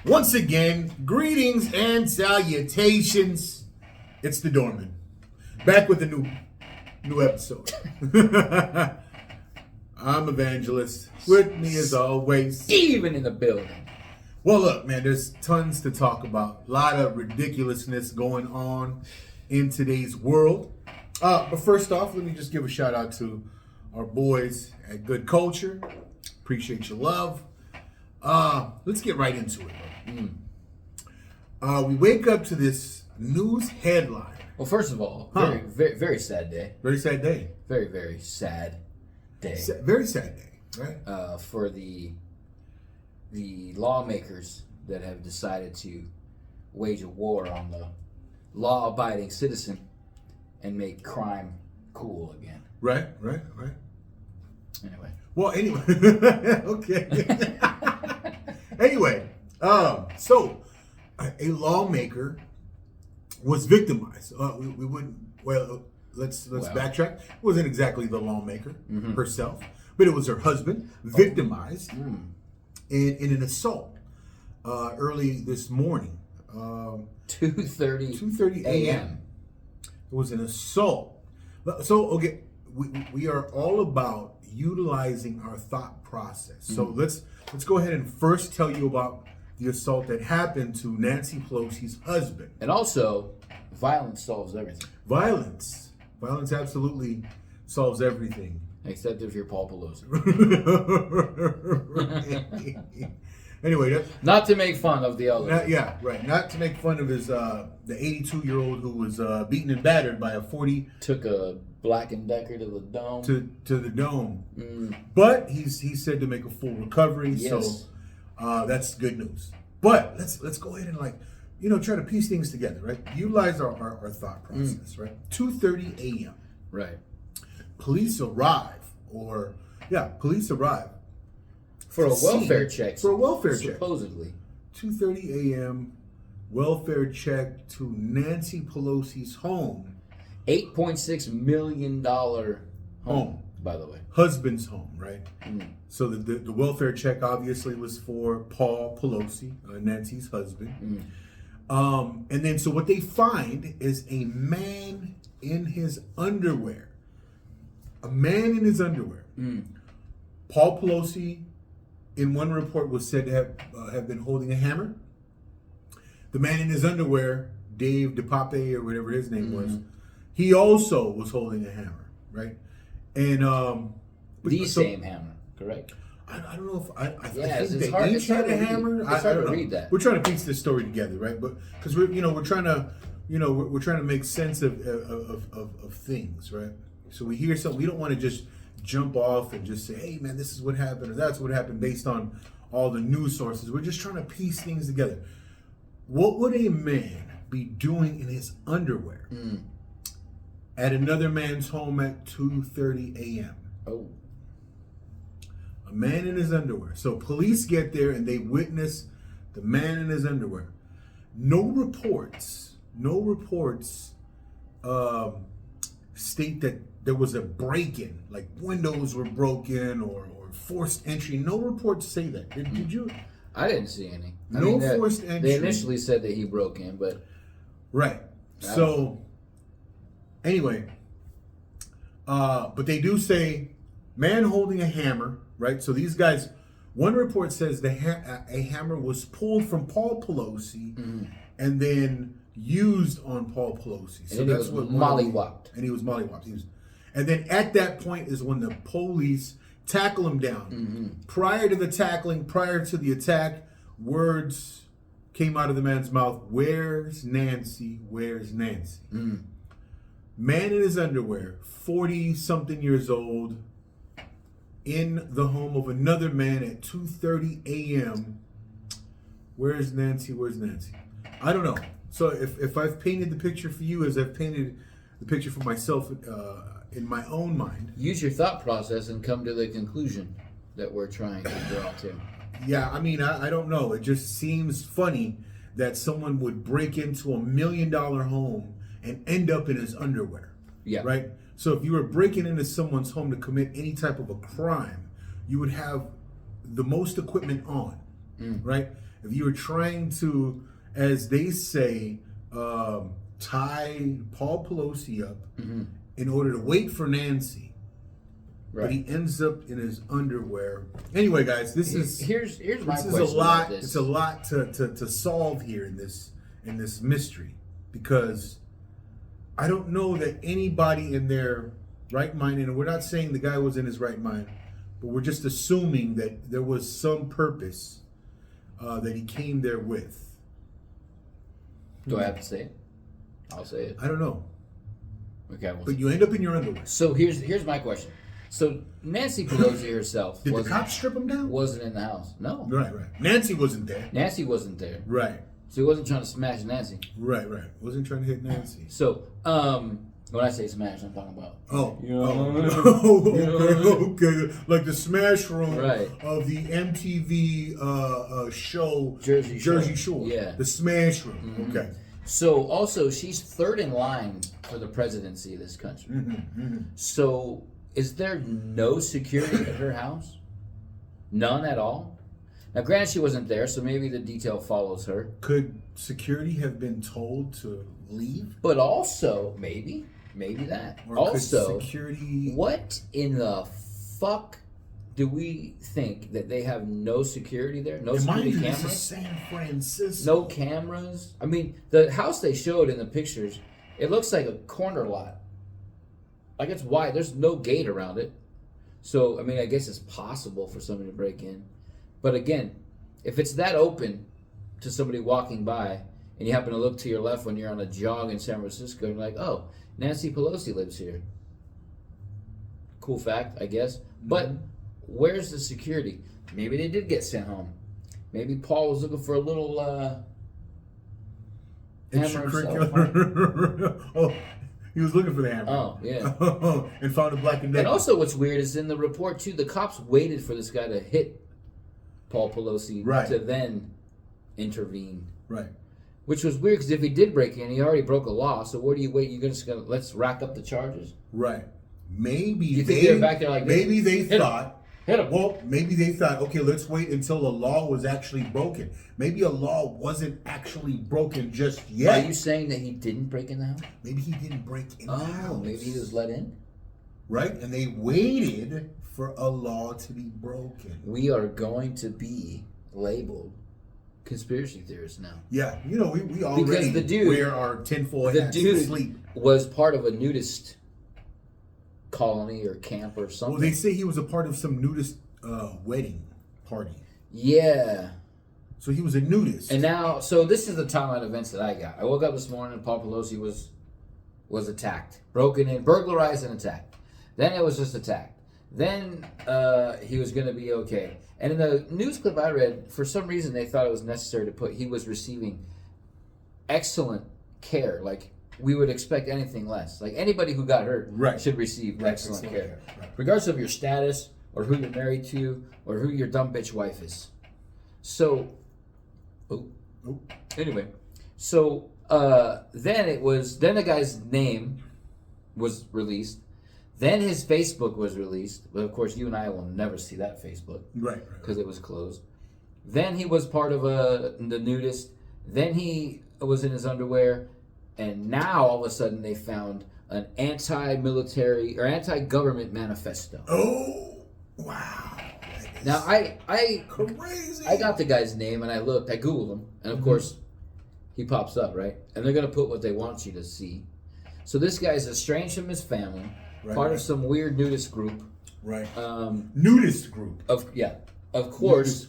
Once again, greetings and salutations. It's the Doormen, back with a new episode. I'm Evangelist. With me as always, Steven in the building. Well, look, man, there's tons to talk about. A lot of ridiculousness going on in today's world. But first off, let me just give a shout out to our boys at Good Culture. Appreciate your love. Let's get right into it. We wake up to this news headline. Well, first of all, very sad day. Very sad day. Very, very sad day. Very sad day, right? For the lawmakers that have decided to wage a war on the law-abiding citizen and make crime cool again. Right. Anyway. Well, anyway. Okay. Anyway, so a lawmaker was victimized. We wouldn't. Well, let's backtrack. It wasn't exactly the lawmaker herself, but it was her husband victimized in an assault early this morning. 2:30 a.m. It was an assault. So okay, we are all about utilizing our thought process. So let's go ahead and first tell you about the assault that happened to Nancy Pelosi's husband. And also, violence solves everything. Violence absolutely solves everything. Except if you're Paul Pelosi. Anyway, not to make fun of the elder. Not to make fun of his the 82-year-old who was beaten and battered by a 40. Took a Black and Decker to the dome. To the dome. But he's said to make a full recovery. Yes. So that's good news. But let's go ahead and try to piece things together, right? Utilize our thought process, right? 2:30 a.m. Right. Police arrive. For a welfare check. For a welfare check. Supposedly. 2:30 a.m. welfare check to Nancy Pelosi's home. $8.6 million home, by the way. Husband's home, right? So the welfare check obviously was for Paul Pelosi, Nancy's husband. And then so what they find is a man in his underwear. A man in his underwear. Paul Pelosi, in one report, was said to have been holding a hammer. The man in his underwear, Dave DePape or whatever his name was, he also was holding a hammer, right? And same hammer, correct? I don't know if I think they each had a hammer. It's hard to read that. We're trying to piece this story together, right? But because we're trying to make sense of things, right? So we hear something, we don't want to just jump off and just say, hey man, this is what happened or that's what happened based on all the news sources. We're just trying to piece things together. What would a man be doing in his underwear at another man's home at 2:30 a.m.? Oh. A man in his underwear. So police get there and they witness the man in his underwear. No reports state that there was a break-in, like windows were broken or forced entry. No reports say that. Did you? I didn't see any. Forced entry. They initially said that he broke in, but... Right. So, anyway, but they do say, man holding a hammer, right? So these guys, one report says a hammer was pulled from Paul Pelosi and then used on Paul Pelosi. So that's what mollywopped. And he was mollywopped. And then at that point is when the police tackle him down. Prior to the tackling, prior to the attack, words came out of the man's mouth, "Where's Nancy? Where's Nancy?" Man in his underwear, 40-something years old, in the home of another man at 2:30 a.m. Where's Nancy? Where's Nancy? I don't know. So if I've painted the picture for you as I've painted the picture for myself in my own mind. Use your thought process and come to the conclusion that we're trying to draw to. Yeah, I mean, I don't know. It just seems funny that someone would break into $1 million home and end up in his underwear. Yeah. Right? So if you were breaking into someone's home to commit any type of a crime, you would have the most equipment on. right? If you were trying to, as they say, tie Paul Pelosi up in order to wait for Nancy, but he ends up in his underwear. Anyway, guys, here's my question. Is a lot. It's a lot to solve here in this mystery, because I don't know that anybody in their right mind, and we're not saying the guy was in his right mind, but we're just assuming that there was some purpose that he came there with. Do I have to say it? I'll say it. I don't know. Okay, but you end up in your underwear. So here's my question. So Nancy Pelosi herself did the cops strip him down? Wasn't in the house. No. Right. Nancy wasn't there. Nancy wasn't there. Right. So he wasn't trying to smash Nancy. Right. Wasn't trying to hit Nancy. So when I say smash, I'm talking about. Okay. Like the smash room of the MTV show Jersey Shore. Yeah. The smash room. Mm-hmm. Okay. So also, she's third in line for the presidency of this country. So is there no security at her house? None at all? Now, granted, she wasn't there, so maybe the detail follows her. Could security have been told to leave? But also, maybe that. Or also, security... what in the fuck do we think that they have no security there? No security cameras? This is San Francisco. No cameras? I mean, the house they showed in the pictures, it looks like a corner lot. Like, it's wide. There's no gate around it. So, I mean, I guess it's possible for somebody to break in. But again, if it's that open to somebody walking by, and you happen to look to your left when you're on a jog in San Francisco, and you're like, oh, Nancy Pelosi lives here. Cool fact, I guess. But where's the security? Maybe they did get sent home. Maybe Paul was looking for a little hammer himself. Oh, he was looking for the hammer. Oh, yeah. And found a Black and Decker. And also what's weird is in the report, too, the cops waited for this guy to hit Paul Pelosi to then intervene. Right. Which was weird, because if he did break in, he already broke a law. So what do you wait? You're just gonna let's rack up the charges? Right. Maybe they're back there like maybe they thought. Hit him. Well, maybe they thought, okay, let's wait until a law was actually broken. Maybe a law wasn't actually broken just yet. Are you saying that he didn't break in the house? Maybe he didn't break in the house. Oh, maybe he was let in. Right, and they waited for a law to be broken. We are going to be labeled conspiracy theorists now. Yeah, we already wear our tinfoil hats to sleep. Was part of a nudist colony or camp or something. Well, they say he was a part of some nudist wedding party. Yeah. So he was a nudist. And now, so this is the timeline of events that I got. I woke up this morning and Paul Pelosi was attacked. Broken in, burglarized and attacked. Then it was just attacked. Then he was going to be okay. And in the news clip I read, for some reason they thought it was necessary to put he was receiving excellent care. Like, we would expect anything less. Like, anybody who got hurt should receive excellent care. Right. Regardless of your status or who you're married to or who your dumb bitch wife is. So, anyway. So, then the guy's name was released. Then his Facebook was released. But, of course, you and I will never see that Facebook. Right. Because it was closed. Then he was part of the nudist. Then he was in his underwear. And now, all of a sudden, they found an anti-military or anti-government manifesto. Oh, wow. Now, crazy. I got the guy's name, and I Googled him. And, of course, he pops up, right? And they're going to put what they want you to see. So this guy's estranged from his family. Part of some weird nudist group. Right. Nudist group. Of course,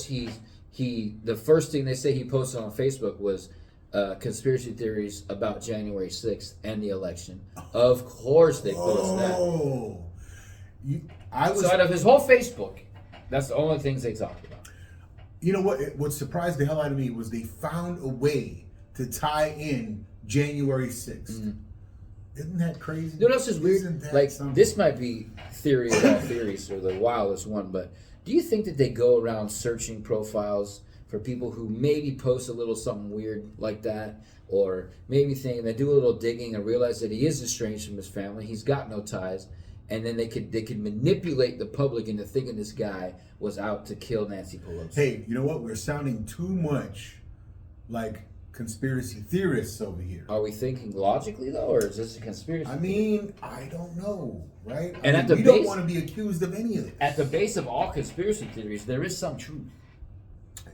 he the first thing they say he posted on Facebook was conspiracy theories about January 6th and the election. Of course they posted that. So out of his whole Facebook, that's the only things they talked about. You know what surprised the hell out of me was they found a way to tie in January 6th. Isn't that crazy? You know what else is weird? Like, this might be theory of all theories or the wildest one, but do you think that they go around searching profiles for people who maybe post a little something weird like that, or maybe they do a little digging and realize that he is estranged from his family, he's got no ties, and then they could manipulate the public into thinking this guy was out to kill Nancy Pelosi. Hey, you know what? We're sounding too much like conspiracy theorists over here. Are we thinking logically though, or is this a conspiracy? I mean, I don't know, right? And at the we base, don't want to be accused of any of this. At the base of all conspiracy theories, there is some truth.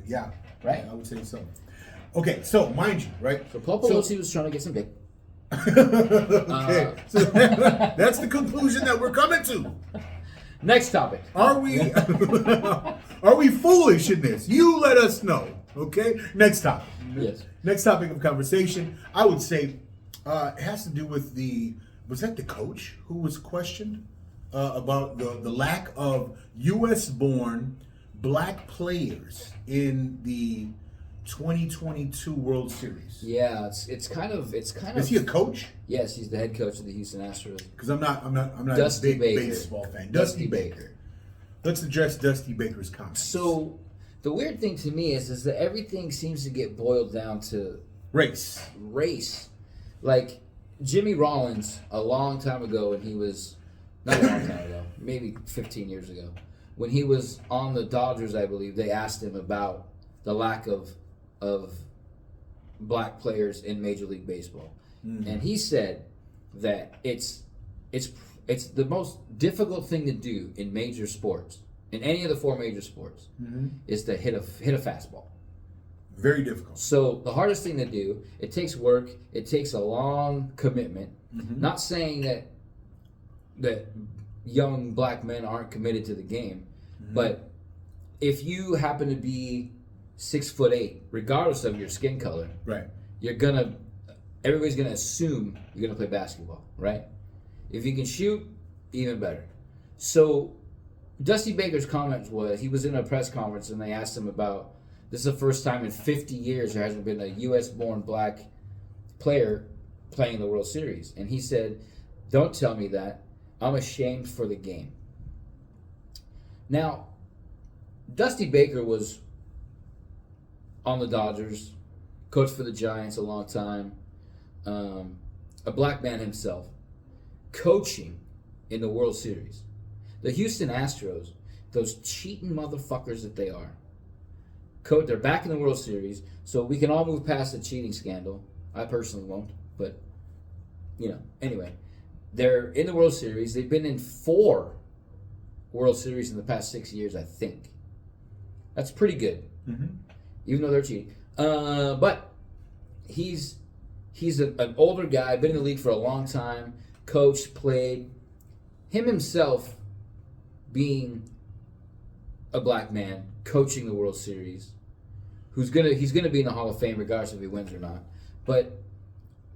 Yeah, right. I would say so. Okay, so mind you, right? So Paul Pelosi was trying to get some dick. Okay, so that's the conclusion that we're coming to. Next topic. Are we are we foolish in this? You let us know. Okay. Next topic. Yes. Next topic of conversation, I would say, it has to do with was that the coach who was questioned about the lack of U.S.-born black players in the 2022 World Series? Yeah, it's kind of. Is he a coach? Yes, he's the head coach of the Houston Astros. Because I'm not Dusty a big Baker. baseball fan. Dusty Baker. Let's address Dusty Baker's comments. So, the weird thing to me is that everything seems to get boiled down to race. Like Jimmy Rollins, a long time ago, when he was not a long time ago, maybe 15 years ago, when he was on the Dodgers, I believe they asked him about the lack of black players in Major League Baseball, and he said that it's the most difficult thing to do in major sports, in any of the four major sports, is to hit a fastball. Very difficult. So the hardest thing to do, it takes work, it takes a long commitment. Not saying that young black men aren't committed to the game, but if you happen to be 6'8", regardless of your skin color, right, everybody's gonna assume you're gonna play basketball, right? If you can shoot, even better. So Dusty Baker's comment was, he was in a press conference and they asked him about, this is the first time in 50 years there hasn't been a U.S.-born black player playing the World Series. And he said, don't tell me that. I'm ashamed for the game. Now, Dusty Baker was on the Dodgers, coached for the Giants a long time, a black man himself, coaching in the World Series. The Houston Astros, those cheating motherfuckers that they are, they're back in the World Series, so we can all move past the cheating scandal. I personally won't, but, anyway. They're in the World Series. They've been in 4 World Series in the past 6 years, I think. That's pretty good, even though they're cheating. But he's an older guy, been in the league for a long time, coached, played. Him himself being a black man, coaching the World Series, he's gonna be in the Hall of Fame regardless if he wins or not. But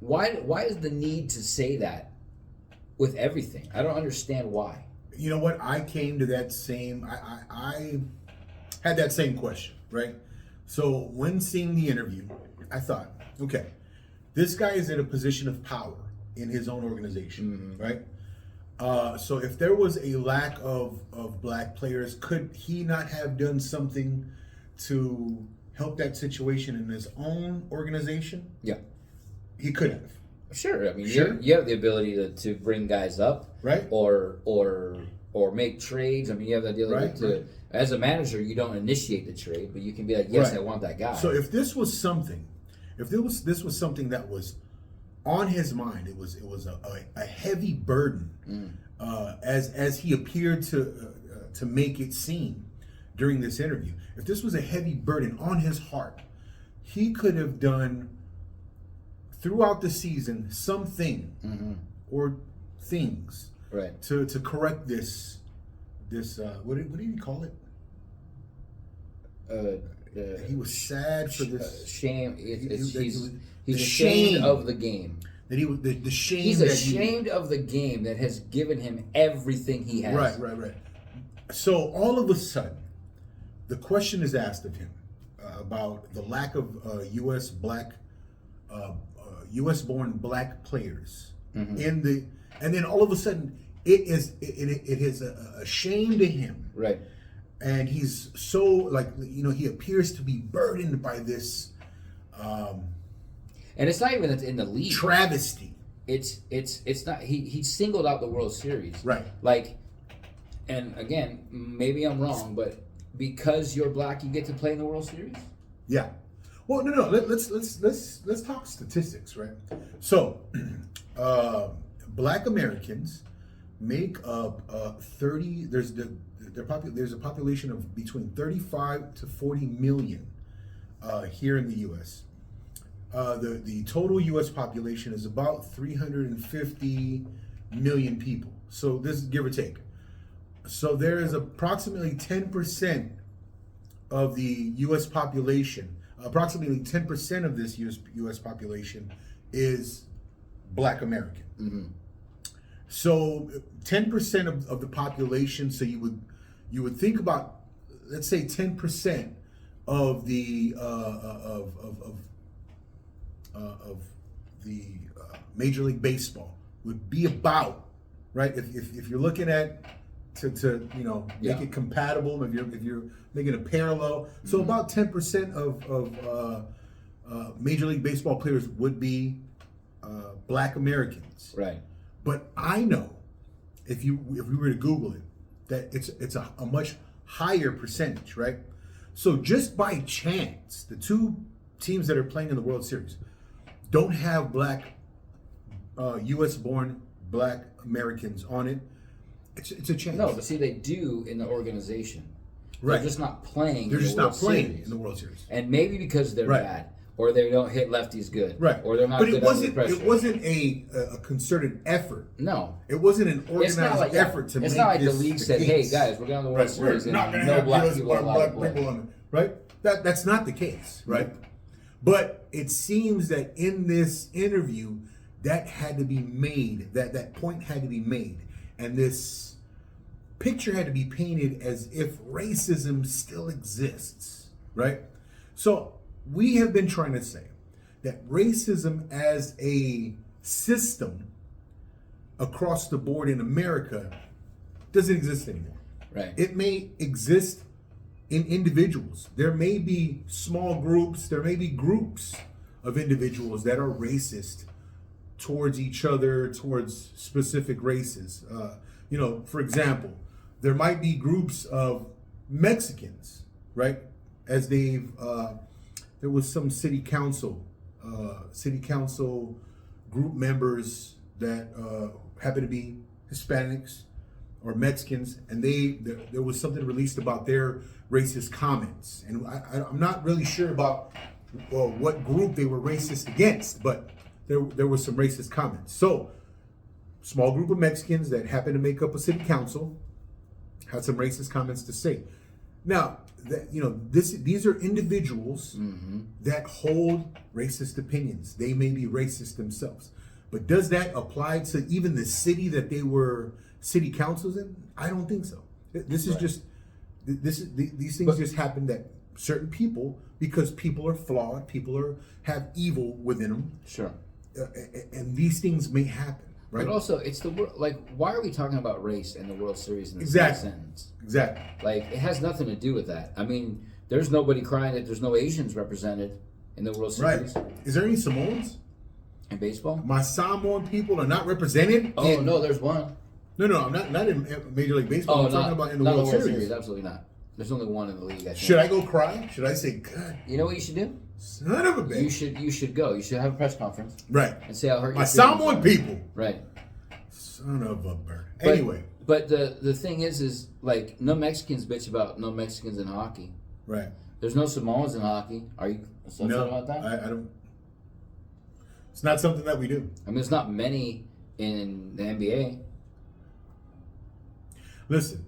why is the need to say that with everything? I don't understand why. You know what? I came to that same. I had that same question, right? So when seeing the interview, I thought, okay, this guy is in a position of power in his own organization, right? So if there was a lack of black players, could he not have done something to help that situation in his own organization? Yeah. He could have. Sure. I mean, Sure. you have the ability to bring guys up, right? Or make trades. I mean, you have the ability to. As a manager, you don't initiate the trade, but you can be like, yes, I want that guy. So if this was something, this was something that was on his mind, it was a heavy burden, as he appeared to make it seem during this interview. If this was a heavy burden on his heart, he could have done throughout the season something or things to correct this what did he call it? He was sad for this shame. He's the ashamed shame of the game. That he was the shame. He's ashamed of the game that has given him everything he has. Right. So all of a sudden, the question is asked of him about the lack of U.S.-born black players and then all of a sudden it is a shame to him. Right. And he's so he appears to be burdened by this and it's not even in the league. Travesty. it's not he singled out the World Series. Right. Like, and again, maybe I'm wrong, but because you're black, you get to play in the World Series? Yeah. Well, no. Let's talk statistics, right? So, Black Americans make up 30. There's a population of between 35 to 40 million here in the U.S. The total U.S. population is about 350 million people. So this is give or take. So there is approximately 10% of the U.S. population. Approximately 10% of this U.S. population is Black American. Mm-hmm. So 10% of the population. So you would think about, let's say 10% of the Major League Baseball would be about, right? If you're looking at to make it compatible, if you're making a parallel, so about 10% of Major League Baseball players would be Black Americans. Right. But I know if we were to Google it, that it's a much higher percentage, right? So just by chance, the two teams that are playing in the World Series don't have black, U.S. born Black Americans on it. It's a chance. No, but see, they do in the organization. They're Right. just not playing. They're in just the not World playing Series. in the World Series. And maybe because they're Right. bad, or they don't hit lefties good, Right. or they're not But good under pressure. it wasn't a concerted effort. No. It wasn't an It's organized not like effort to make It's not like the this league the said, "Hey case. guys, we're going to the World Right, Series, we're not and going to no have black US people allowed to black play." people on it, right? That's not the case, right? But it seems that in this interview, that had to be made. That point had to be made, and this picture had to be painted as if racism still exists, right? So we have been trying to say that racism as a system across the board in America doesn't exist anymore. Right. It may exist in individuals. There may be small groups, there may be groups of individuals that are racist towards each other, towards specific races. For example, there might be groups of Mexicans, right? As there was some city council group members that happen to be Hispanics or Mexicans, and there was something released about their racist comments, and I'm not really sure about what group they were racist against, but there was some racist comments. So, small group of Mexicans that happen to make up a city council had some racist comments to say. Now, these are individuals that hold racist opinions. They may be racist themselves. But does that apply to even the city that they were city councils in? I don't think so. This is just these things just happen that certain people, because people are flawed, have evil within them. Sure. And these things may happen, right? But also, it's why are we talking about race in the World Series in the same sentence? Exactly. Like, it has nothing to do with that. I mean, there's nobody crying that there's no Asians represented in the World Series. Right. Is there any Samoans? In baseball? My Samoan people are not represented. Oh, no, there's one. No, I'm not in Major League Baseball. I'm talking about in the World Series. Absolutely not. There's only one in the league, I think. Should I go cry? Should I say, God, You know what you should do? son of a bitch? You should go. You should have a press conference. Right. And say how hurt My your feelings Samoan are. people. Right. Son of a bird. But- Anyway. But the thing is like, no Mexicans bitch about no Mexicans in hockey. Right. There's no Samoans in hockey. Are you upset No, about that? I don't. It's not something that we do. I mean, there's not many in the NBA. Listen.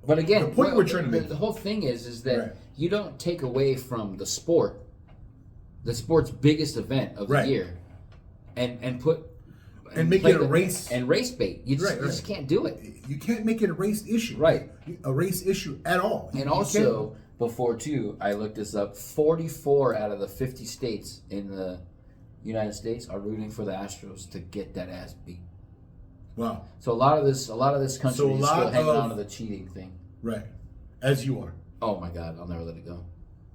But again, The point we're trying to make. the whole thing is that Right. you don't take away from the sport's biggest event of Right. the year, and put And make play it a race. and race bait. You just, Right, you just can't do it. You can't make it a race issue. Right. A race issue at all. And You also, before too, I looked this up. 44 out of the 50 states in the United States are rooting for the Astros to get that ass beat. can't. Wow. So a lot of this country So a is lot still hanging of- on to the cheating thing. Right. As you are. Oh my God, I'll never let it go.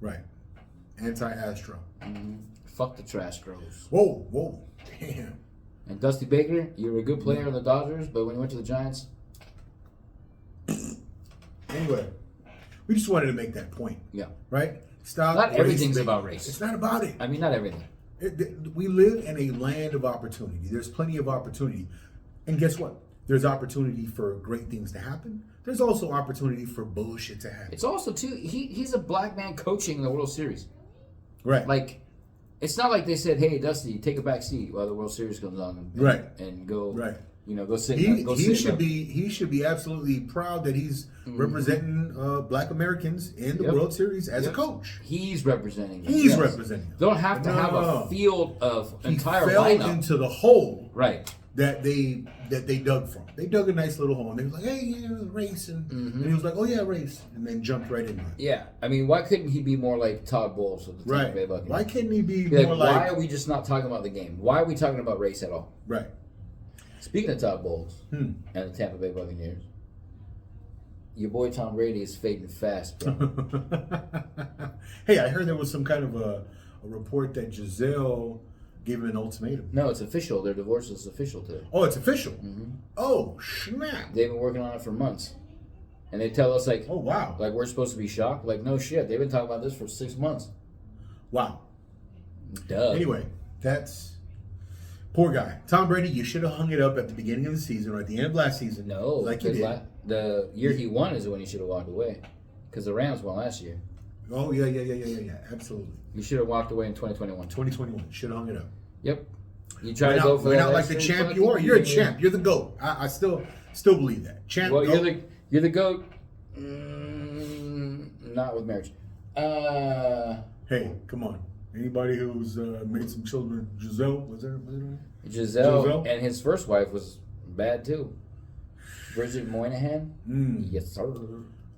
Right. Anti-Astro. Fuck the trash girls. Whoa. Damn. And Dusty Baker, you were a good player in the Dodgers, but when you went to the Giants, Anyway, we just wanted to make that point. yeah. Right? Stop. Not race everything's baiting. about race. It's not about it. I mean, not everything. We live in a land of opportunity. There's plenty of opportunity. And guess what? There's opportunity for great things to happen. There's also opportunity for bullshit to happen. It's also, too, he's a black man coaching the World Series. Right. Like, it's not like they said, hey, Dusty, take a back seat while the World Series comes on. And go, go sit. He should be absolutely proud that he's representing black Americans in the World Series as a coach. He's representing them. He's representing them. Don't have to have a field of entire fell lineup. into the hole Right. that they dug from. They dug a nice little hole and they was like, hey, yeah, race. And he was like, oh yeah, race. And then jumped right into it. Yeah. I mean, why couldn't he be more like Todd Bowles with the Tampa Bay Buccaneers? Why couldn't he be Like, more like... why are we just not talking about the game? Why are we talking about race at all? Right. Speaking of Todd Bowles and the Tampa Bay Buccaneers, your boy Tom Brady is fading fast, bro. Hey, I heard there was some kind of a report that Giselle gave him an ultimatum. No, it's official. Their divorce is official today. Oh, it's official? Oh, snap. They've been working on it for months. And they tell us, like, oh, wow. Like, we're supposed to be shocked? Like, no shit. They've been talking about this for 6 months. Wow. Duh. Anyway, that's... Poor guy. Tom Brady, you should have hung it up at the beginning of the season or at the end of last season. No. Like you did. The year he won is when he should have walked away. Because the Rams won last year. Oh, yeah. Absolutely. You should have walked away in 2021. 2021. Should have hung it up. Yep. You try to go for We're that not like the extra champ fucking you are. You're a year. champ. You're the GOAT. I still believe that. Champ, Well, GOAT. you're the GOAT. Not with marriage. Hey, come on. Anybody who's made some children, Giselle, was there? Giselle and his first wife was bad too. Bridget Moynihan. Yes, sir.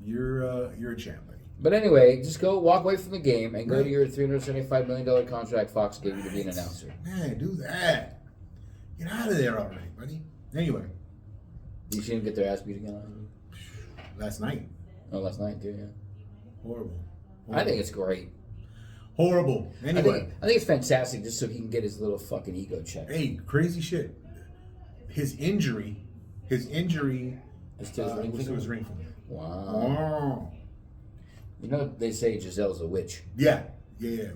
You're a champ, buddy. But anyway, just go walk away from the game and go to your $375 million contract Fox gave you to be an announcer. Man, do that. Get out of there already, buddy. Anyway. You see them get their ass beat again last night. Oh, last night too, yeah. Horrible. I think it's great. Horrible. Anyway. I think it's fantastic just so he can get his little fucking ego checked. Hey, crazy shit. His injury is to his ring finger. Wow. You know, they say Giselle's a witch. Yeah.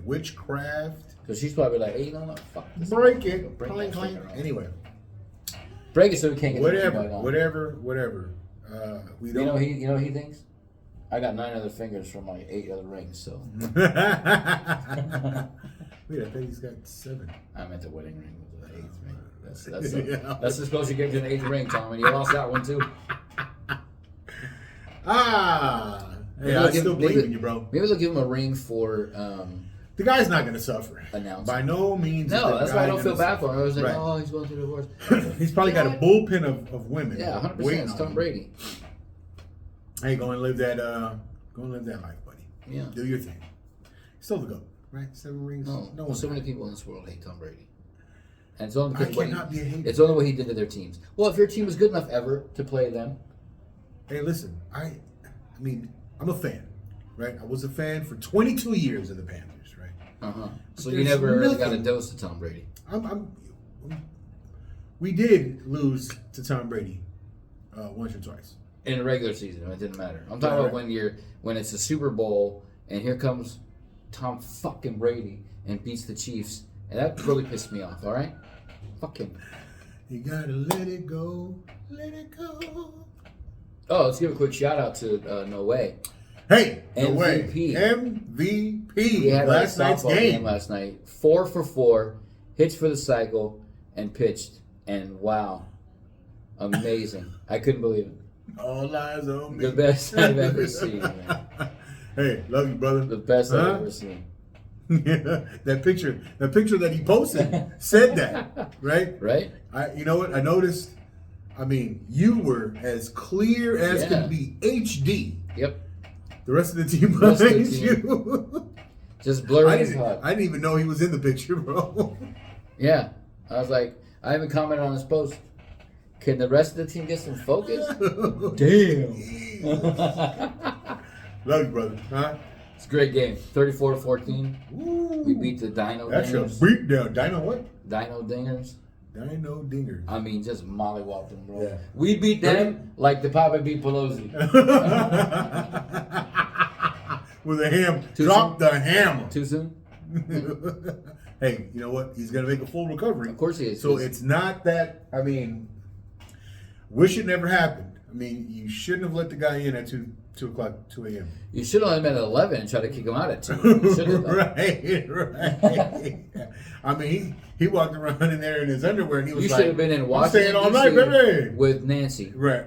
Witchcraft. Because she's probably like, hey, you know what? Fuck this. Break it. Clang. Anyway. Break it so we can't get whatever. We don't. You know what he thinks? I got 9 other fingers from my 8 other rings, so. Wait, I thought he's got 7. I meant the wedding ring with the 8th ring. That's the supposed you give to an 8th ring, Tom, and you lost that one too. Hey, I still believe in you, bro. Maybe they'll give him a ring for. The guy's not going to suffer. Announcement. By no means. No, that's why I don't feel bad for him. I was like, right. oh, he's going through a divorce. He's probably got a bullpen of women. Yeah, 100%. It's Tom Brady. Hey, go and live that life, buddy. Yeah. Do your thing. Still the GOAT, right? 7 rings. No so many people in this world hate Tom Brady. And it's only I cannot be a hater. It's only what he did to their teams. Well, if your team was good enough ever to play them. Hey, listen, I mean, I'm a fan, right? I was a fan for 22 years of the Panthers, right? So you never really got a dose of Tom Brady. We did lose to Tom Brady once or twice. In a regular season, it didn't matter. I'm talking about when it's a Super Bowl and here comes Tom fucking Brady and beats the Chiefs, and that really pissed me off. All right, fuck him. You gotta let it go, let it go. Oh, let's give a quick shout out to No Way. Hey, No MVP. Way, MVP. He had last night's game last night. 4 for 4, hits for the cycle, and pitched. And wow, amazing! I couldn't believe it. All eyes on me. The best I've ever seen, man. Hey, love you, brother. The best I've ever seen. Yeah, that picture that he posted said that, right? Right. You know what? I noticed. I mean, you were as clear as could be, HD. Yep. The rest of the team behind you. Just blurry as hot. I didn't even know he was in the picture, bro. Yeah. I was like, I haven't commented on his post. Can the rest of the team get some focus? Damn. Love you, brother. Huh? It's a great game. 34-14. We beat the Dino That's Dingers. a beat down. Dino what? Dino Dingers. Dino Dingers. I mean, just mollywopped them, bro. Yeah. We beat them like the Papa beat Pelosi. With a ham. Too Drop soon? the hammer. Too soon? Hey, you know what? He's going to make a full recovery. Of course he is. So it's not that, I mean, wish it never happened. I mean, you shouldn't have let the guy in at 2 a.m. You should have let him at 11 and tried to kick him out at 2. You should have done. Right. I mean, he walked around in there in his underwear and he was You like, should have been in I'm Washington staying all night, baby. with Nancy. Right.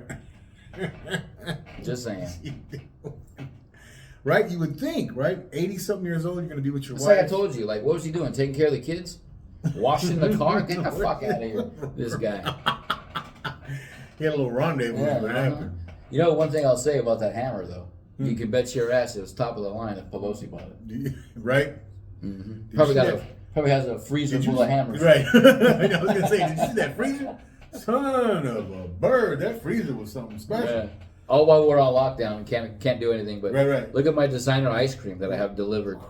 Just saying. Right? You would think, right? 80-something years old, you're going to be with your It's wife. like I told you. Like, what was he doing? Taking care of the kids? Washing the car? Get the fuck out of here. This guy. He had a little rendezvous with what happened. You know, one thing I'll say about that hammer, though. You can bet your ass it was top of the line if Pelosi bought it. Right? Mm-hmm. you Probably has a freezer full of hammers. Right. I was going to say, did you see that freezer? Son of a bird. That freezer was something special. Yeah. All while we're on lockdown, can't do anything. But Right. look at my designer ice cream that I have delivered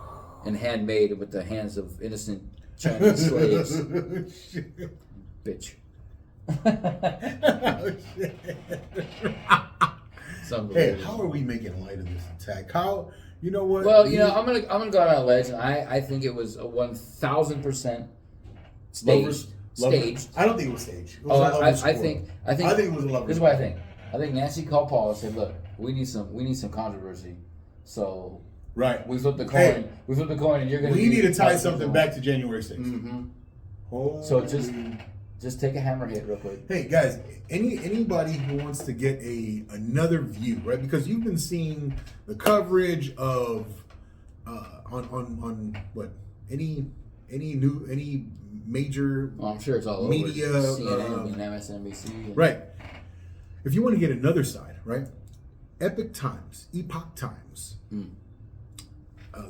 and handmade with the hands of innocent Chinese slaves. Bitch. Oh, shit. Hey, how are we making light of this attack? How, you know what? Well, you know, I'm gonna go out on a ledge, and I think it was a 1,000% staged. Staged. I don't think it was staged. It was I think it was a lover. This is what I think. I think Nancy called Paul and said, "Look, we need some controversy." So right, we flipped the coin. Hey, we flipped the coin, and you're gonna. We need to tie something back to January 6th. Mm-hmm. So just take a hammer hit real quick. Hey guys, anybody who wants to get another view, right? Because you've been seeing the coverage of on what any major I'm sure it's all media, over CNN and MSNBC. And right. If you want to get another side, right? Epoch Times,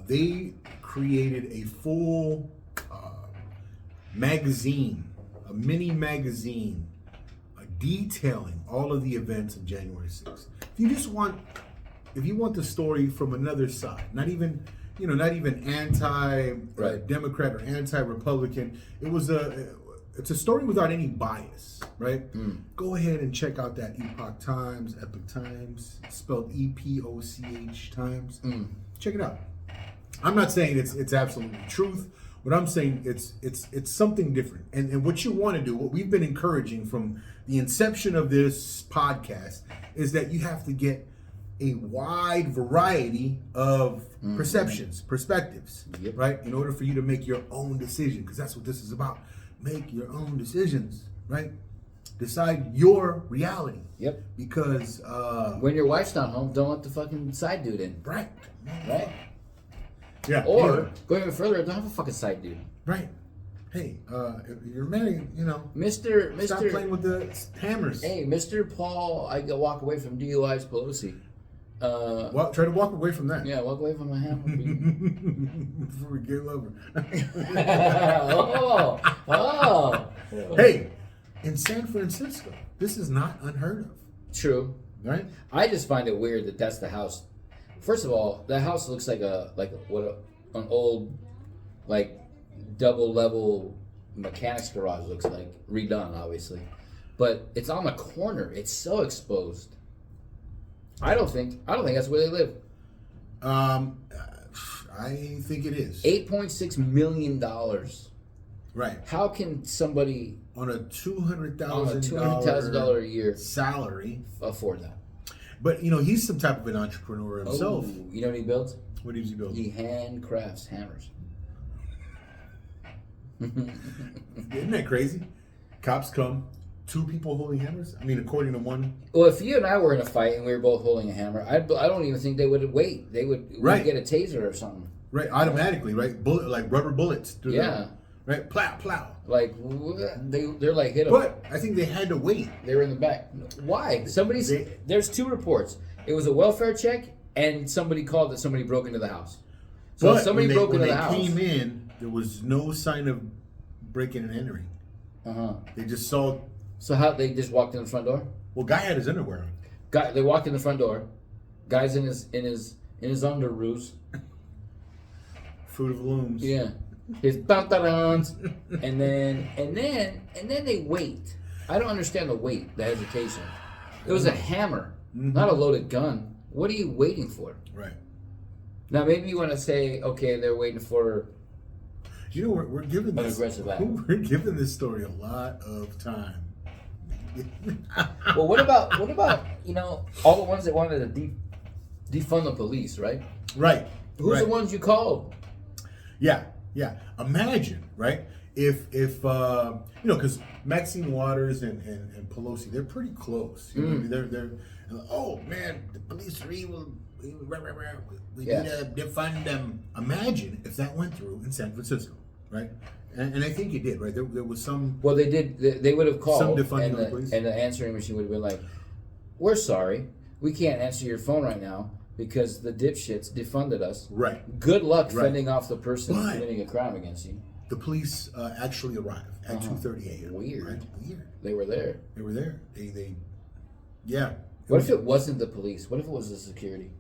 they created a full magazine, a mini magazine, detailing all of the events of January 6th. If you want the story from another side, not even anti-Democrat or anti-Republican, it's a story without any bias, right? Go ahead and check out that Epoch Times, spelled EPOCH Times. Check it out. I'm not saying it's absolutely truth, but I'm saying it's something different. And what you want to do, what we've been encouraging from the inception of this podcast, is that you have to get a wide variety of perspectives, right? In order for you to make your own decision, because that's what this is about. Make your own decisions, right? Decide your reality. Yep. Because when your wife's not home, don't let the fucking side dude in. Right. Right. Yeah. Or go even further, don't have a fucking side dude. Right. Hey, if you're married, Mr. stop playing with the hammers. Hey, Mr. Paul, I go walk away from DUI's Pelosi. Try to walk away from that. Yeah, walk away from my hammer. Before we get over. oh. Hey, in San Francisco, this is not unheard of. True. Right? I just find it weird that that's the house. First of all, that house looks like an old, like, double level mechanics garage looks like, redone obviously, but it's on the corner. It's so exposed. I don't think that's where they live. I think it is. $8.6 million. Right. How can somebody on a $200,000 a year salary afford that? But he's some type of an entrepreneur himself. Oh, you know what he builds? What does he build? He handcrafts hammers. Isn't that crazy? Cops come, 2 people holding hammers. I mean, according to one. Well, if you and I were in a fight and we were both holding a hammer, I don't even think they would wait. They would get a taser or something. Right, automatically, right? Like rubber bullets. Right, plow, plow. Like they're like hit them. But I think they had to wait. They were in the back. Why? There's 2 reports. It was a welfare check, and somebody called that somebody broke into the house. So but somebody broke into the house. When they came in, there was no sign of breaking and entering. They just saw. So how they just walked in the front door? Well, guy had his underwear on. They walked in the front door. Guy's in his underoos. Fruit of the looms. Yeah. his pantalons, and then they wait. I don't understand the wait, the hesitation. It was a hammer, not a loaded gun. What are you waiting for? Right. Now maybe you want to say, okay, they're waiting for. You know, we're giving An this aggressive act. we're giving this story a lot of time. Well, what about all the ones that wanted to defund the police, right? Right. Who's right. the ones you called? Yeah. Imagine, right? If because Maxine Waters and Pelosi, they're pretty close. You know, they're oh man, the police are evil. We need to defund them. Imagine if that went through in San Francisco, right? And I think it did, right? There was some. Well, they did. They would have called, Some defunding of the police. and the answering machine would have been like, "We're sorry, we can't answer your phone right now because the dipshits defunded us. Right. Good luck Right. fending off the person But- committing a crime against you." The police actually arrived at 2:30 a.m. Weird. Right? Weird. They were there. They were there. They yeah. What if it wasn't the police? What if it was the security?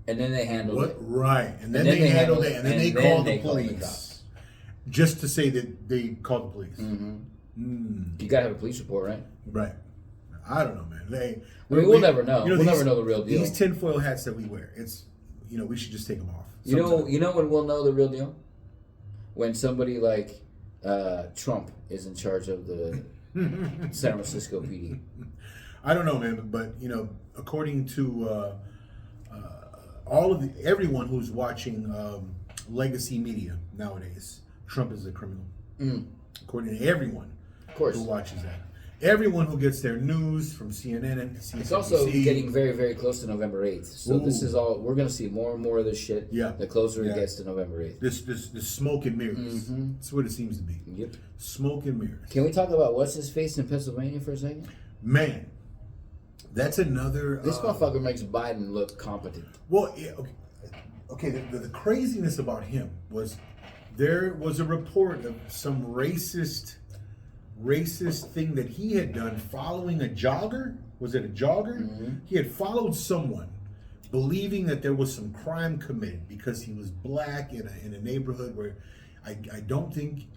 And then they handled it. Right. And then they handled it, and then they called the called the police. cops. Just to say that they called the police. You gotta have a police report, right? Right. I don't know, man. We'll never know. We'll these- never know the real deal. These tinfoil hats that we wear, it's we should just take them off. You know when we'll know the real deal? When somebody like Trump is in charge of the San Francisco PD. I don't know, man, but according to everyone who's watching legacy media nowadays, Trump is a criminal. According to everyone Of course. who watches that. Everyone who gets their news from CNN and CNBC. It's also getting very, very close to November 8th. So this is all, we're going to see more and more of this shit Yeah. the closer Yeah. it gets to November 8th. This smoke and mirrors. That's what it seems to be. Yep. Smoke and mirrors. Can we talk about what's his face in Pennsylvania for a second? Man, that's another. This motherfucker makes Biden look competent. Well, yeah, okay. The craziness about him was there was a report of some racist thing that he had done following a jogger. Was it a jogger? He had followed someone, believing that there was some crime committed because he was black in a neighborhood where I don't think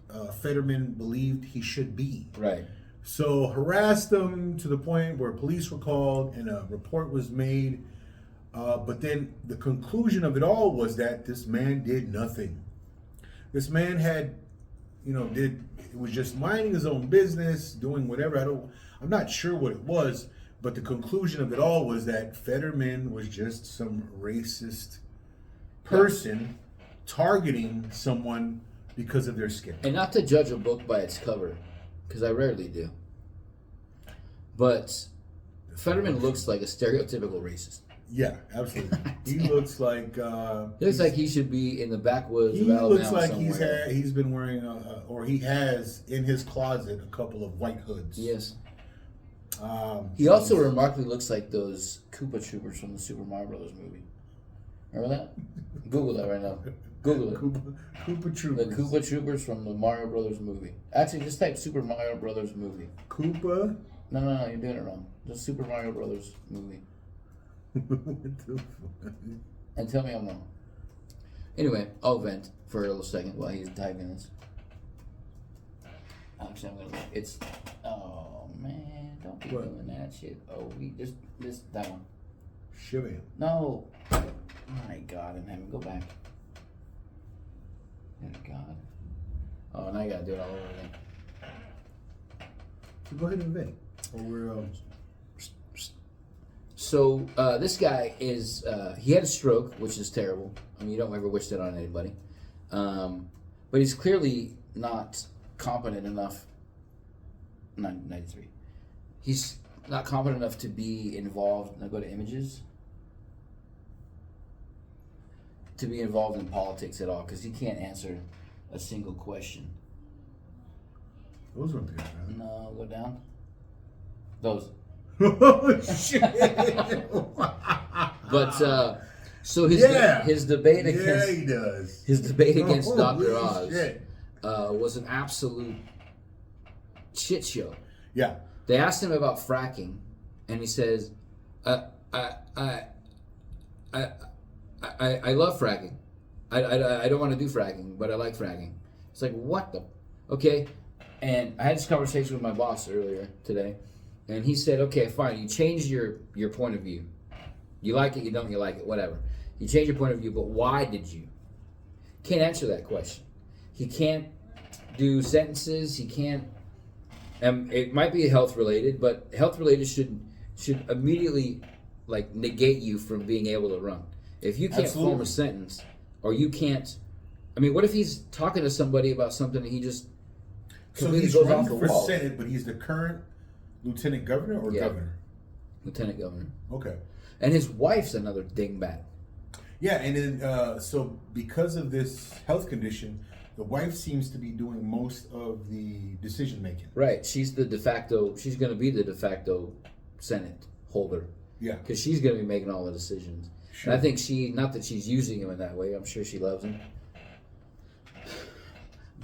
Fetterman believed he should be. Right. So harassed them to the point where police were called and a report was made. But then the conclusion of it all was that this man did nothing. This man had, was just minding his own business, doing whatever. I'm not sure what it was, but the conclusion of it all was that Fetterman was just some racist person targeting someone because of their skin. And not to judge a book by its cover, because I rarely do. But Fetterman looks like a stereotypical racist. Yeah, absolutely. He looks like He looks like he should be in the backwoods he of Alabama looks like somewhere. he's been wearing or he has in his closet a couple of white hoods. Yes. He So- also remarkably looks like those Koopa Troopers from the Super Mario Brothers movie. Remember that? Google that right now. Google it. Koopa Troopers. The Koopa Troopers from the Mario Brothers movie. Actually, just type Super Mario Brothers movie. Koopa. No, you're doing it wrong. The Super Mario Brothers movie. What the fuck? And tell me I'm wrong. Anyway, I'll vent for a little second while he's typing this. Actually, I'm gonna. It's. Oh man, don't be What? doing that shit. Oh, this that one. Shiver him. No. My God in heaven, go back. Good God. Oh, now you gotta do it all over again. So go ahead and vent. Or we're So this guy is he had a stroke, which is terrible. I mean, you don't ever wish that on anybody. But he's clearly not competent enough. 93. He's not competent enough to be involved. Now go to images. To be involved in politics at all, because he can't answer a single question. those weren't there, man. No, go down. Those. Oh shit! But so his Yeah. his debate Yeah, against he does. his debate against Oh, Dr. holy Oz shit. was an absolute shit show. Yeah. They asked him about fracking, and he says, "I love fracking. I don't want to do fracking, but I like fracking. It's like, what the? Okay. And I had this conversation with my boss earlier today, and he said, okay, fine, you changed your point of view. You like it, you don't, you like it, whatever. You change your point of view, but why did you? Can't answer that question. He can't do sentences. He can't. It might be health related, but health related should immediately like negate you from being able to run. If you can't form a sentence, or you can't. I mean, what if he's talking to somebody about something and he just completely goes off the for wall? Senate, but he's the current lieutenant governor or governor? Lieutenant governor. Okay. And his wife's another dingbat. Yeah, and then so because of this health condition, the wife seems to be doing most of the decision making. Right. She's the de facto. She's going to be the de facto Senate holder. Yeah. Because she's going to be making all the decisions. Sure. And I think not that she's using him in that way. I'm sure she loves him.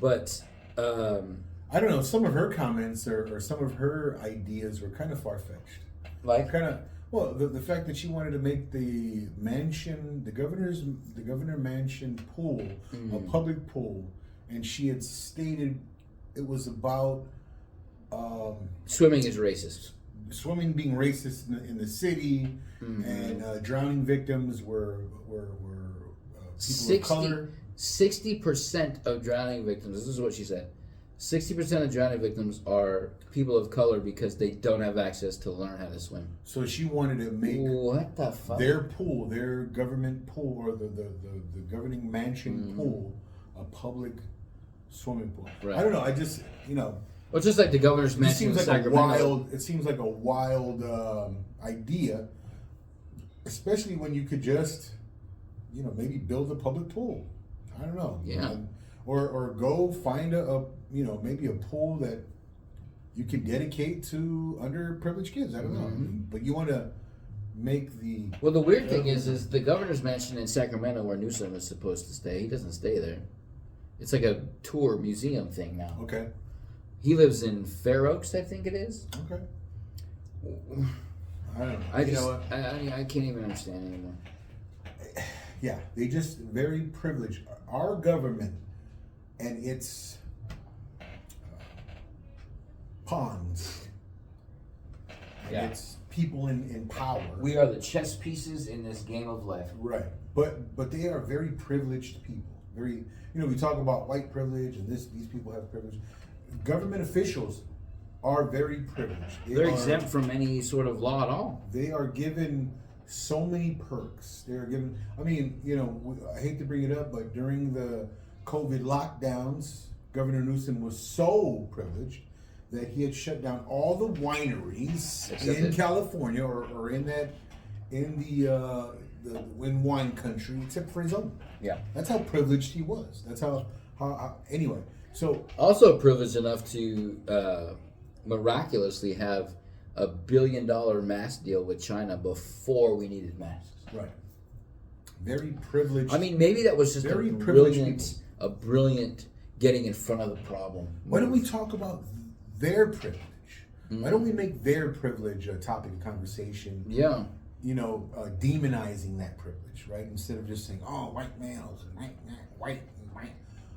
But I don't know. Some of her comments or some of her ideas were kind of far fetched. like, Kind of. Well, the fact that she wanted to make the mansion, the governor mansion pool, a public pool, and she had stated it was about swimming is racist. swimming being racist in the city, and drowning victims were people of color. 60% of drowning victims, this is what she said, 60% of drowning victims are people of color because they don't have access to learn how to swim. So she wanted to make What the fuck? their pool, their government pool, or the governing mansion pool, a public swimming pool. Right. I don't know. I just Well, it's just like the governor's it mansion seems in like Sacramento. it seems like a wild idea, especially when you could just maybe build a public pool. I don't know. Yeah. Or go find a maybe a pool that you can dedicate to underprivileged kids. I don't know. But you want to make the Well, the weird thing is the governor's mansion in Sacramento where Newsom is supposed to stay. He doesn't stay there. It's like a tour museum thing now. okay. He lives in Fair Oaks, I think it is. Okay. I don't know. I You just, know what? I can't even understand anymore. Yeah, they just very privileged. Our government and its pawns and Yeah. its people in power. We are the chess pieces in this game of life. Right, but they are very privileged people. Very, we talk about white privilege and these people have privilege. Government officials are very privileged. They're exempt from any sort of law at all. They are given so many perks. They're given. I mean, I hate to bring it up, but during the COVID lockdowns, Governor Newsom was so privileged that he had shut down all the wineries in California or in the wine country, except for his own. Yeah. That's how privileged he was. That's how anyway. So Also privileged enough to miraculously have a $1 billion mask deal with China before we needed masks. right, very privileged. I mean, maybe that was just Very privileged a brilliant getting in front of the problem. Why don't we talk about their privilege? Why don't we make their privilege a topic of conversation? Yeah. Demonizing that privilege, right? Instead of just saying, "Oh, white males and white."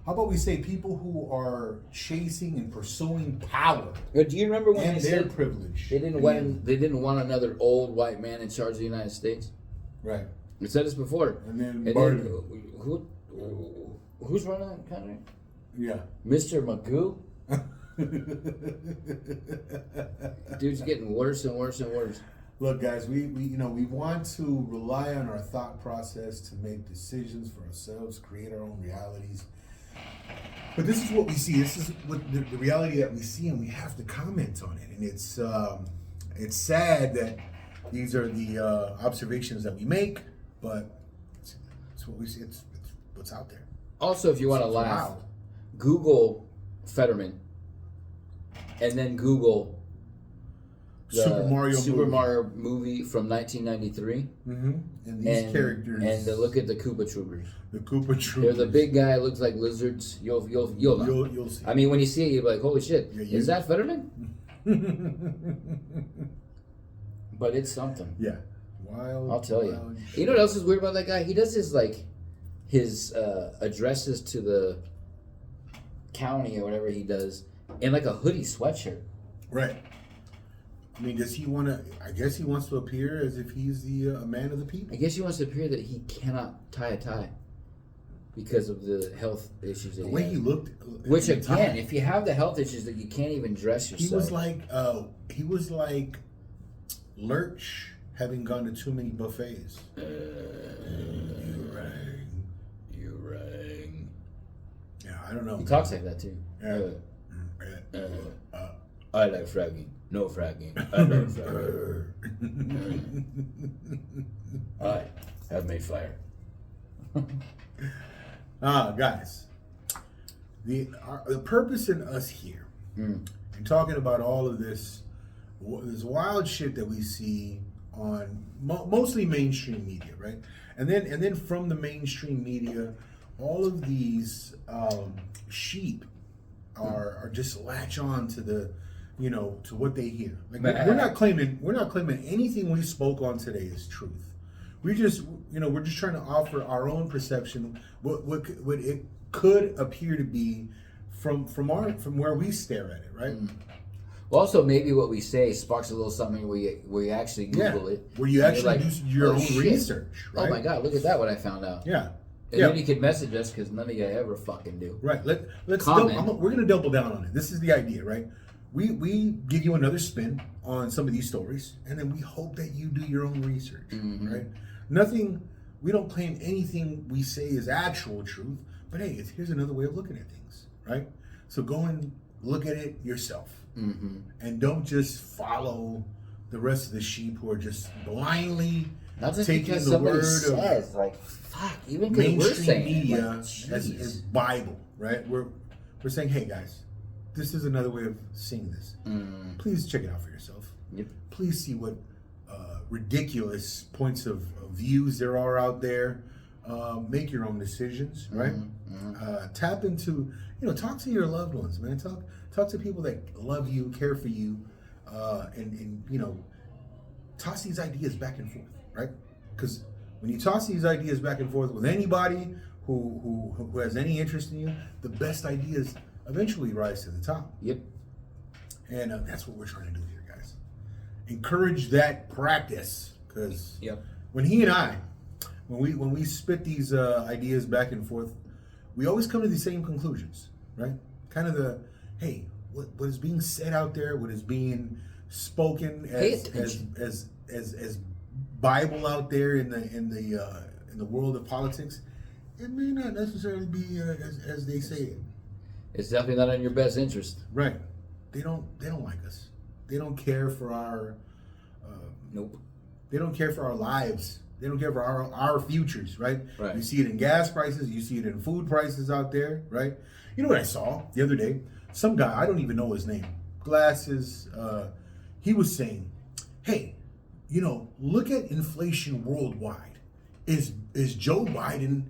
How about we say people who are chasing and pursuing power But do you remember when and they their said privilege? they didn't want another old white man in charge of the United States? Right. We said this before. And then who's running that country? Yeah. Mr. Magoo? Dude's getting worse and worse and worse. Look, guys, we want to rely on our thought process to make decisions for ourselves, create our own realities. But this is what we see. This is what the reality that we see, and we have to comment on it. And it's sad that these are the observations that we make, but it's what we see. It's what's out there. Also, if you want to It's laugh, wild. Google Fetterman, and then Google the Super Mario movie from 1993. Mm-hmm. And these characters. And look at the Koopa Troopers. The Koopa Troopers. They're the big guy, looks like lizards. You'll know. You'll see. I mean, when you see it, you'll be like, holy shit, Yeah, is that Fetterman? But it's something. Yeah. Wild. I'll tell you. wild You know what else is weird about that guy? He does his his addresses to the county or whatever he does in like a hoodie sweatshirt. Right. I mean, does he want to? I guess he wants to appear as if he's the a man of the people. I guess he wants to appear that he cannot tie a tie because of the health issues that The way he looked. Which at the again, time, if you have the health issues that you can't even dress yourself. he was like Lurch having gone to too many buffets. You rang. Yeah, I don't know. He talks like that too. Yeah. I like fragging. No fragging. I like fragging. I have made fire. Guys, the purpose in us here and talking about all of this wild shit that we see on mostly mainstream media, right? And then from the mainstream media, all of these sheep are just latch on to the, to what they hear. Like we're not claiming anything we spoke on today is truth. We just, we're just trying to offer our own perception, what it could appear to be from where we stare at it, right? Well, also maybe what we say sparks a little something where you actually Google it, where you actually do your own research, right? Oh my God, look at that! What I found out. Yeah. And then you could message us because none of you ever fucking do. Right. Let's comment. we're gonna double down on it. This is the idea, right? We give you another spin on some of these stories, and then we hope that you do your own research, right? We don't claim anything we say is actual truth, but hey, here's another way of looking at things, right? So go and look at it yourself, and don't just follow the rest of the sheep who are just blindly Not just taking because the somebody word says, of like, fuck, even because we're mainstream saying media it, like, as Bible, right? We're saying, hey guys, this is another way of seeing this. Please check it out for yourself. Yep. Please see what ridiculous points of views there are out there. Make your own decisions, right? Tap into, talk to your loved ones, man. Talk to people that love you, care for you, and toss these ideas back and forth, right? Because when you toss these ideas back and forth with anybody who has any interest in you, the best ideas eventually rise to the top. Yep. And that's what we're trying to do here, guys. Encourage that practice, because when he and I, when we spit these ideas back and forth, we always come to the same conclusions, right? Kind of hey, what is being said out there, what is being spoken as Bible out there in the world of politics, it may not necessarily be as they say it. It's definitely not in your best interest. Right. They don't like us. They don't care for our nope. They don't care for our lives. They don't care for our futures, right? Right. You see it in gas prices, you see it in food prices out there, right? You know what I saw the other day? Some guy, I don't even know his name. Glasses, he was saying, hey, look at inflation worldwide. Is Joe Biden,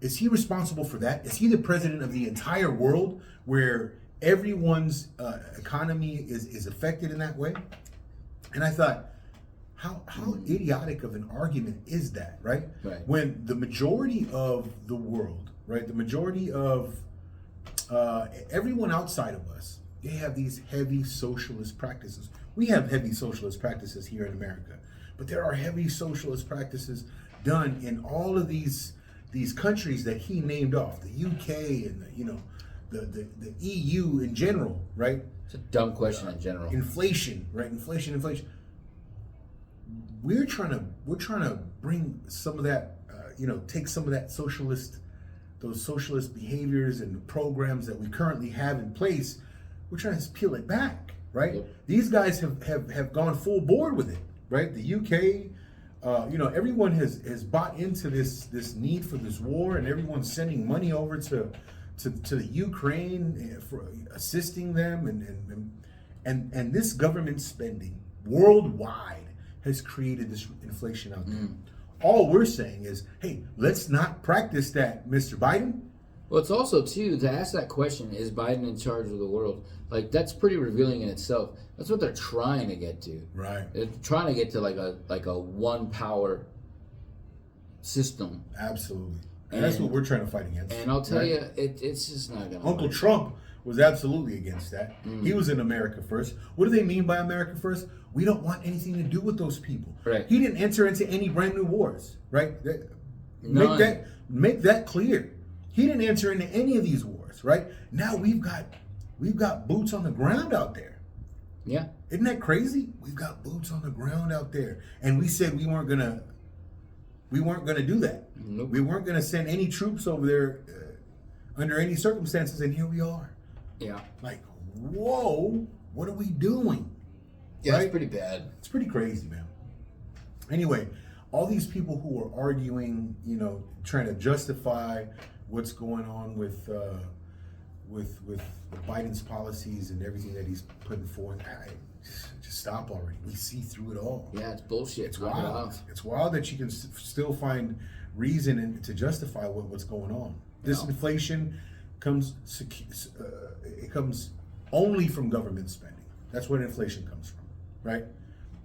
is he responsible for that? Is he the president of the entire world where everyone's economy is affected in that way? And I thought, how idiotic of an argument is that, right? When the majority of the world, right, the majority of everyone outside of us, they have these heavy socialist practices. We have heavy socialist practices here in America, but there are heavy socialist practices done in all of these countries that he named off, the UK and the EU in general, right? It's a dumb question in general. Inflation, right? Inflation. We're trying to bring some of that, take some of that those socialist behaviors and programs that we currently have in place. We're trying to peel it back, right? Yep. These guys have gone full board with it, right? The UK, everyone has bought into this need for this war, and everyone's sending money over to the Ukraine for assisting them, and this government spending worldwide has created this inflation out there. All we're saying is, hey, let's not practice that, Mr. Biden. Well, it's also too, to ask that question, is Biden in charge of the world? Like, that's pretty revealing in itself. That's what they're trying to get to. Right. They're trying to get to like a one power system. Absolutely. And that's what we're trying to fight against. And I'll tell you, it's just not going to Uncle Trump was absolutely against that. He was in America first. What do they mean by America first? We don't want anything to do with those people. Right. He didn't enter into any brand new wars, right? Make that clear. He didn't enter into any of these wars, right? Now we've got boots on the ground out there. Yeah. Isn't that crazy? We've got boots on the ground out there. And we said we weren't gonna do that. Nope. We weren't gonna send any troops over there under any circumstances, and here we are. Yeah. Like, whoa, what are we doing? Yeah, right? it's pretty bad. It's pretty crazy, man. Anyway, all these people who are arguing, trying to justify what's going on with Biden's policies and everything that he's putting forth, just stop already. We see through it all. Yeah, it's bullshit. It's wild. It's wild that you can still find reason to justify what's going on. This inflation comes only from government spending. That's where inflation comes from, right?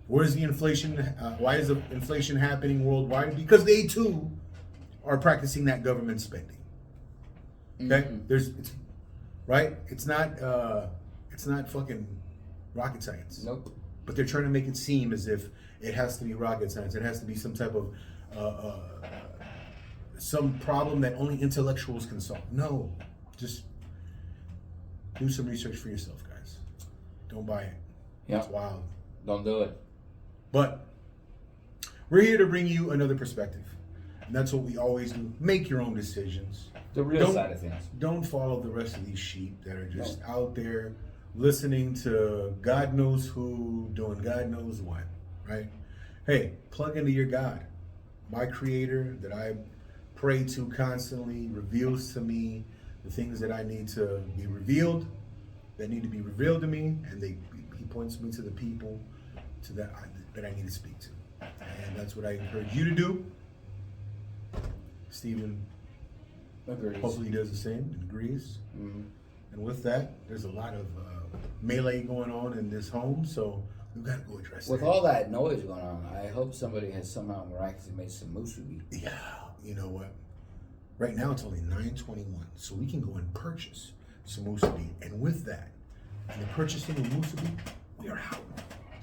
Where's the inflation? Why is the inflation happening worldwide? Because they too are practicing that government spending. Okay, right. It's not fucking rocket science. Nope. But they're trying to make it seem as if it has to be rocket science. It has to be some type of some problem that only intellectuals can solve. No, just do some research for yourself, guys. Don't buy it. Yeah. It's wild. Don't do it. But we're here to bring you another perspective. And that's what we always do. Make your own decisions. The real side of things. Don't follow the rest of these sheep that are just out there listening to God knows who, doing God knows what, right? Hey, plug into your God. My creator that I pray to constantly reveals to me the things that I need to be revealed, that need to be revealed to me, and he points me to the people that I need to speak to. And that's what I encourage you to do. Stephen agrees. Hopefully he does the same and agrees. Mm-hmm. And with that, there's a lot of melee going on in this home, so we've got to go address With that. all that noise going on, I hope somebody has somehow miraculously made some musubi. Yeah, you know what? Right now it's only $9.21, so we can go and purchase some musubi. And with that, and the purchasing of musubi, we are out.